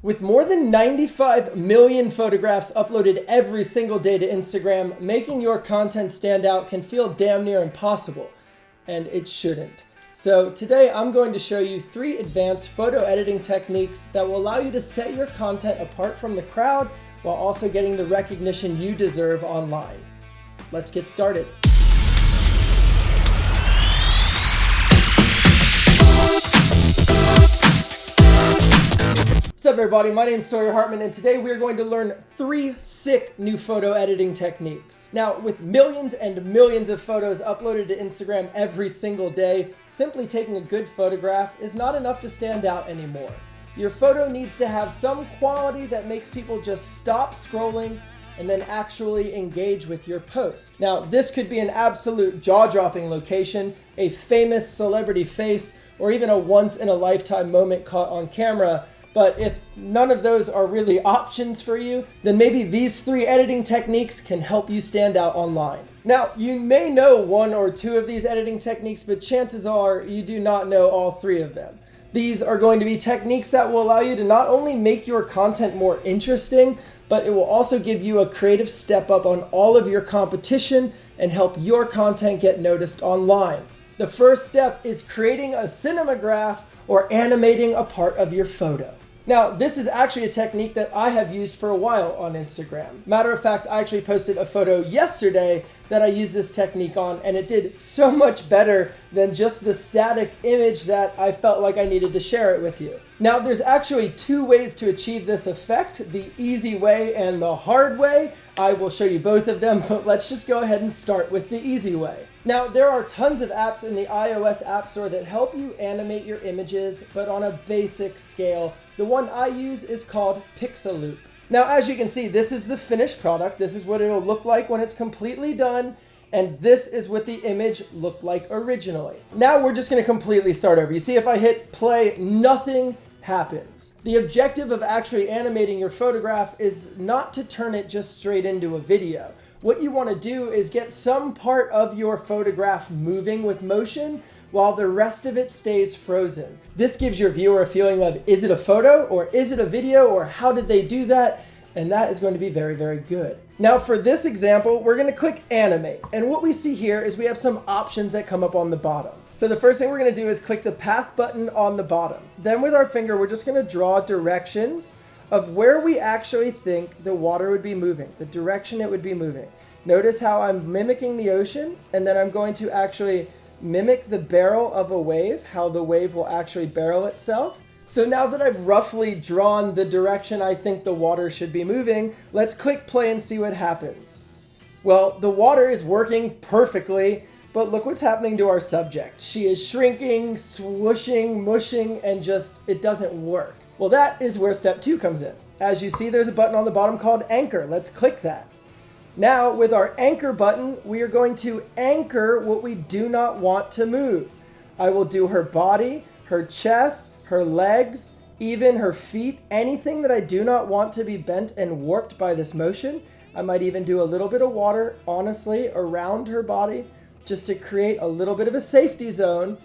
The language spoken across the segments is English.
With more than 95 million photographs uploaded every single day to Instagram, making your content stand out can feel damn near impossible, and it shouldn't. So today I'm going to show you 3 advanced photo editing techniques that will allow you to set your content apart from the crowd while also getting the recognition you deserve online. Let's get started. What's up everybody, my name is Sawyer Hartman and today we are going to learn 3 sick new photo editing techniques. Now with millions and millions of photos uploaded to Instagram every single day, simply taking a good photograph is not enough to stand out anymore. Your photo needs to have some quality that makes people just stop scrolling and then actually engage with your post. Now this could be an absolute jaw-dropping location, a famous celebrity face, or even a once-in-a-lifetime moment caught on camera. But if none of those are really options for you, then maybe these 3 editing techniques can help you stand out online. Now, you may know 1 or 2 of these editing techniques, but chances are you do not know all 3 of them. These are going to be techniques that will allow you to not only make your content more interesting, but it will also give you a creative step up on all of your competition and help your content get noticed online. The first step is creating a cinemagraph or animating a part of your photo. Now, this is actually a technique that I have used for a while on Instagram. Matter of fact, I actually posted a photo yesterday that I used this technique on, and it did so much better than just the static image that I felt like I needed to share it with you. Now, there's actually 2 ways to achieve this effect, the easy way and the hard way. I will show you both of them, but let's just go ahead and start with the easy way. Now, there are tons of apps in the iOS App Store that help you animate your images, but on a basic scale. The one I use is called Pixaloop. Now, as you can see, this is the finished product. This is what it'll look like when it's completely done. And this is what the image looked like originally. Now we're just going to completely start over. You see, if I hit play, nothing happens. The objective of actually animating your photograph is not to turn it just straight into a video. What you want to do is get some part of your photograph moving with motion while the rest of it stays frozen. This gives your viewer a feeling of, is it a photo or is it a video or how did they do that? And that is going to be very, very good. Now for this example, we're going to click animate. And what we see here is we have some options that come up on the bottom. So the first thing we're going to do is click the path button on the bottom. Then with our finger, we're just going to draw directions of where we actually think the water would be moving, the direction it would be moving. Notice how I'm mimicking the ocean, and then I'm going to actually mimic the barrel of a wave, how the wave will actually barrel itself. So now that I've roughly drawn the direction I think the water should be moving, let's click play and see what happens. Well, the water is working perfectly, but look what's happening to our subject. She is shrinking, swooshing, mushing, and just, it doesn't work. Well, that is where step 2 comes in. As you see, there's a button on the bottom called anchor. Let's click that. Now, with our anchor button, we are going to anchor what we do not want to move. I will do her body, her chest, her legs, even her feet, anything that I do not want to be bent and warped by this motion. I might even do a little bit of water, honestly, around her body, just to create a little bit of a safety zone.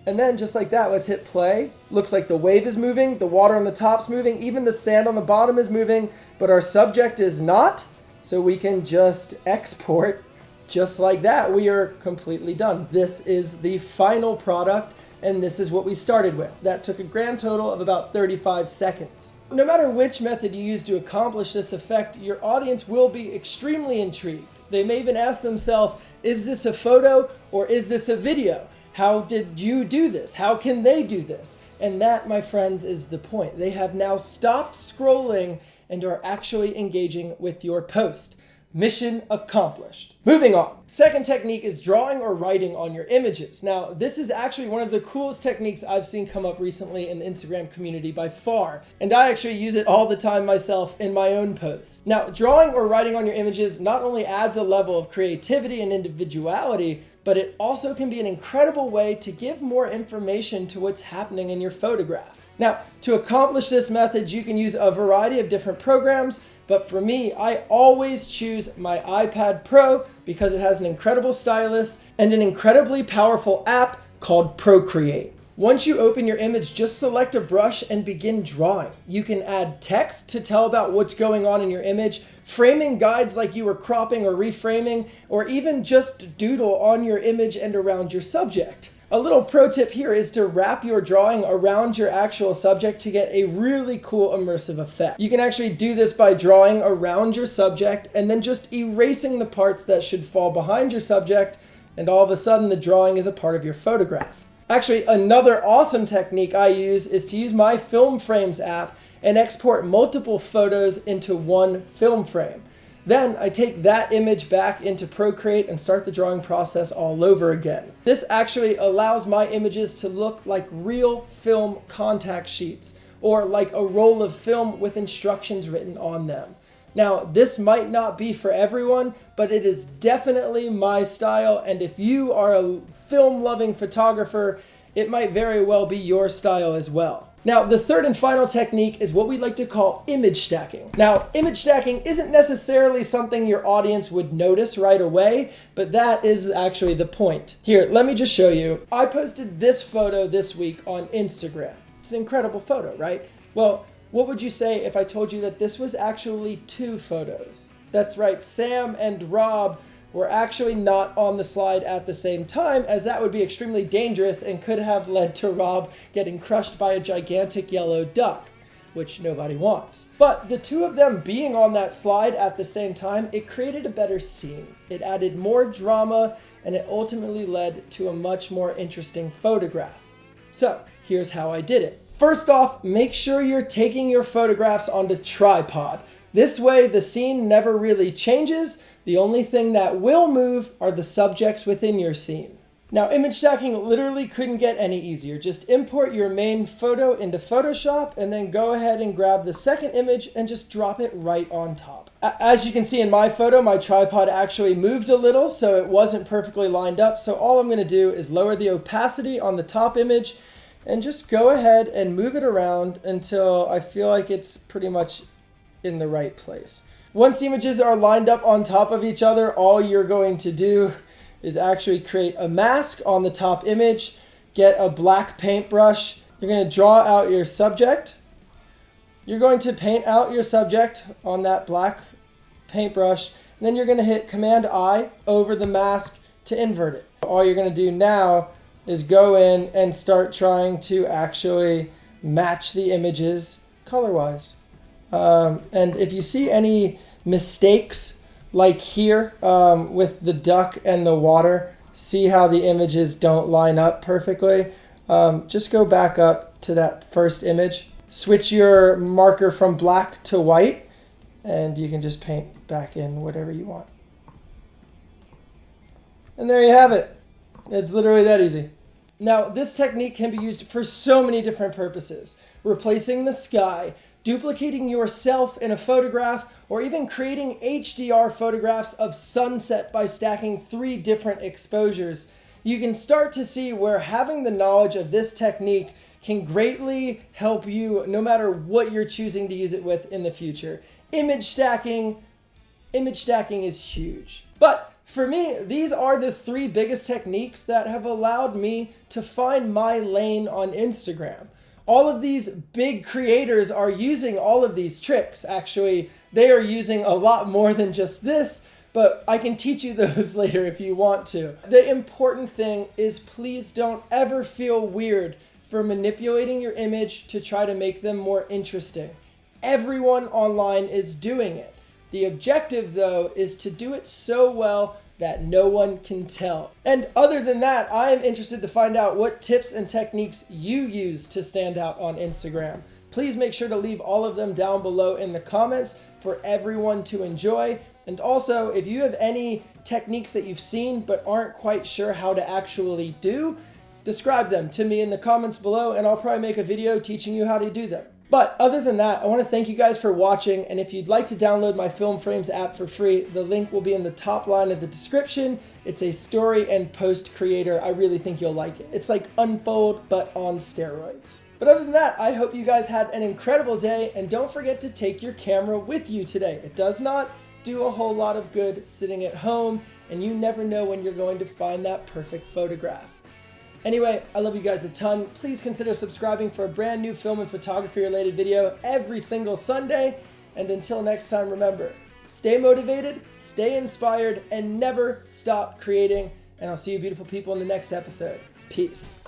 And then just like that, let's hit play. Looks like the wave is moving, the water on the top's moving, even the sand on the bottom is moving, but our subject is not. So we can just export just like that. We are completely done. This is the final product, and this is what we started with. That took a grand total of about 35 seconds. No matter which method you use to accomplish this effect, your audience will be extremely intrigued. They may even ask themselves, is this a photo or is this a video? How did you do this? How can they do this? And that, my friends, is the point. They have now stopped scrolling and are actually engaging with your post. Mission accomplished. Moving on. Second technique is drawing or writing on your images. Now, this is actually one of the coolest techniques I've seen come up recently in the Instagram community by far, and I actually use it all the time myself in my own posts. Now, drawing or writing on your images not only adds a level of creativity and individuality, but it also can be an incredible way to give more information to what's happening in your photograph. Now, to accomplish this method, you can use a variety of different programs, but for me, I always choose my iPad Pro because it has an incredible stylus and an incredibly powerful app called Procreate. Once you open your image, just select a brush and begin drawing. You can add text to tell about what's going on in your image, framing guides like you were cropping or reframing, or even just doodle on your image and around your subject. A little pro tip here is to wrap your drawing around your actual subject to get a really cool immersive effect. You can actually do this by drawing around your subject and then just erasing the parts that should fall behind your subject, and all of a sudden the drawing is a part of your photograph. Actually, another awesome technique I use is to use my Film Frames app and export multiple photos into one film frame. Then I take that image back into Procreate and start the drawing process all over again. This actually allows my images to look like real film contact sheets, or like a roll of film with instructions written on them. Now, this might not be for everyone, but it is definitely my style, and if you are a film-loving photographer, it might very well be your style as well. Now, the third and final technique is what we like to call image stacking. Now, image stacking isn't necessarily something your audience would notice right away, but that is actually the point. Here, let me just show you. I posted this photo this week on Instagram. It's an incredible photo, right? Well, what would you say if I told you that this was actually two photos? That's right, Sam and Rob were actually not on the slide at the same time, as that would be extremely dangerous and could have led to Rob getting crushed by a gigantic yellow duck, which nobody wants. But the two of them being on that slide at the same time, it created a better scene. It added more drama, and it ultimately led to a much more interesting photograph. So here's how I did it. First off, make sure you're taking your photographs onto tripod. This way, the scene never really changes. The only thing that will move are the subjects within your scene. Now, image stacking literally couldn't get any easier. Just import your main photo into Photoshop and then go ahead and grab the second image and just drop it right on top. As you can see in my photo, my tripod actually moved a little, so it wasn't perfectly lined up. So all I'm gonna do is lower the opacity on the top image and just go ahead and move it around until I feel like it's pretty much in the right place. Once the images are lined up on top of each other, all you're going to do is actually create a mask on the top image, get a black paintbrush. You're going to draw out your subject. You're going to paint out your subject on that black paintbrush. And then you're going to hit Command I over the mask to invert it. All you're going to do now is go in and start trying to actually match the images color-wise. And if you see any mistakes like here with the duck and the water, see how the images don't line up perfectly, just go back up to that first image, switch your marker from black to white, and you can just paint back in whatever you want. And there you have it. It's literally that easy. Now, this technique can be used for so many different purposes. Replacing the sky, duplicating yourself in a photograph, or even creating HDR photographs of sunset by stacking 3 different exposures. You can start to see where having the knowledge of this technique can greatly help you no matter what you're choosing to use it with in the future. Image stacking is huge. But for me, these are the 3 biggest techniques that have allowed me to find my lane on Instagram. All of these big creators are using all of these tricks. Actually, they are using a lot more than just this, but I can teach you those later if you want to. The important thing is please don't ever feel weird for manipulating your image to try to make them more interesting. Everyone online is doing it. The objective, though, is to do it so well that no one can tell. And other than that, I am interested to find out what tips and techniques you use to stand out on Instagram. Please make sure to leave all of them down below in the comments for everyone to enjoy. And also, if you have any techniques that you've seen but aren't quite sure how to actually do, describe them to me in the comments below and I'll probably make a video teaching you how to do them. But other than that, I want to thank you guys for watching, and if you'd like to download my Film Frames app for free, the link will be in the top line of the description. It's a story and post creator. I really think you'll like it. It's like Unfold, but on steroids. But other than that, I hope you guys had an incredible day, and don't forget to take your camera with you today. It does not do a whole lot of good sitting at home, and you never know when you're going to find that perfect photograph. Anyway, I love you guys a ton. Please consider subscribing for a brand new film and photography related video every single Sunday. And until next time, remember, stay motivated, stay inspired, and never stop creating. And I'll see you beautiful people in the next episode. Peace.